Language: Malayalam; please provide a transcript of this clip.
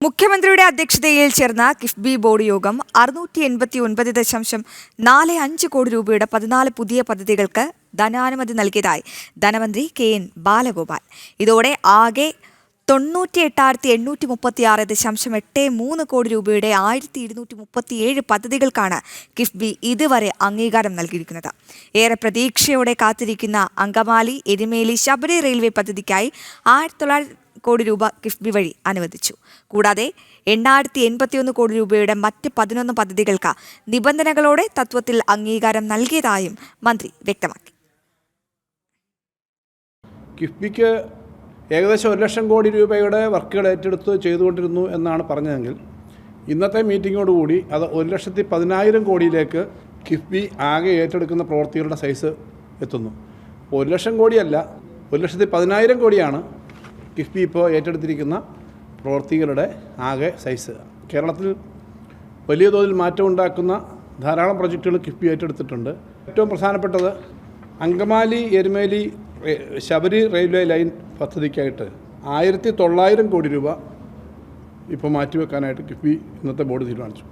മുഖ്യമന്ത്രിയുടെ അധ്യക്ഷതയിൽ ചേർന്ന കിഫ്ബി ബോർഡ് യോഗം 689.45 കോടി രൂപയുടെ 14 പുതിയ പദ്ധതികൾക്ക് ധനാനുമതി നൽകിയതായി ധനമന്ത്രി കെ.എൻ. ബാലഗോപാൽ. ഇതോടെ ആകെ 98,836.83 കോടി രൂപയുടെ 1,237 പദ്ധതികൾക്കാണ് കിഫ്ബി ഇതുവരെ അംഗീകാരം നൽകിയിരിക്കുന്നത്. ഏറെ പ്രതീക്ഷയോടെ കാത്തിരിക്കുന്ന അങ്കമാലി എരുമേലി ശബരി റെയിൽവേ പദ്ധതിക്കായി 1,900 കോടി രൂപ കിഫ്ബി വഴി അനുവദിച്ചു. കൂടാതെ 881 കോടി രൂപയുടെ മറ്റ് 11 പദ്ധതികൾക്ക് നിബന്ധനകളോടെ തത്വത്തിൽ അംഗീകാരം നൽകിയതായും മന്ത്രി വ്യക്തമാക്കി. കിഫ്ബിക്ക് ഏകദേശം 1 ലക്ഷം കോടി രൂപയുടെ വർക്കുകൾ ഏറ്റെടുത്ത് ചെയ്തുകൊണ്ടിരുന്നു എന്നാണ് പറഞ്ഞതെങ്കിൽ ഇന്നത്തെ മീറ്റിങ്ങോടുകൂടി അത് 1,10,000 കോടിയിലേക്ക് കിഫ്ബി ആകെ ഏറ്റെടുക്കുന്ന പ്രവൃത്തികളുടെ സൈസ് എത്തുന്നു. 1 ലക്ഷം കോടിയല്ല, 1,10,000 കോടിയാണ് കിഫ്ബി ഇപ്പോൾ ഏറ്റെടുത്തിരിക്കുന്ന പ്രവൃത്തികളുടെ ആകെ സൈസ്. കേരളത്തിൽ വലിയ തോതിൽ മാറ്റമുണ്ടാക്കുന്ന ധാരാളം പ്രൊജക്റ്റുകൾ കിഫ്ബി ഏറ്റെടുത്തിട്ടുണ്ട്. ഏറ്റവും പ്രധാനപ്പെട്ടത് അങ്കമാലി എരുമേലി ശബരി റെയിൽവേ ലൈൻ പദ്ധതിക്കായിട്ട് 1,900 കോടി രൂപ ഇപ്പോൾ മാറ്റിവെക്കാനായിട്ട് കിഫ്ബി ഇന്നത്തെ ബോർഡ് തീരുമാനിച്ചു.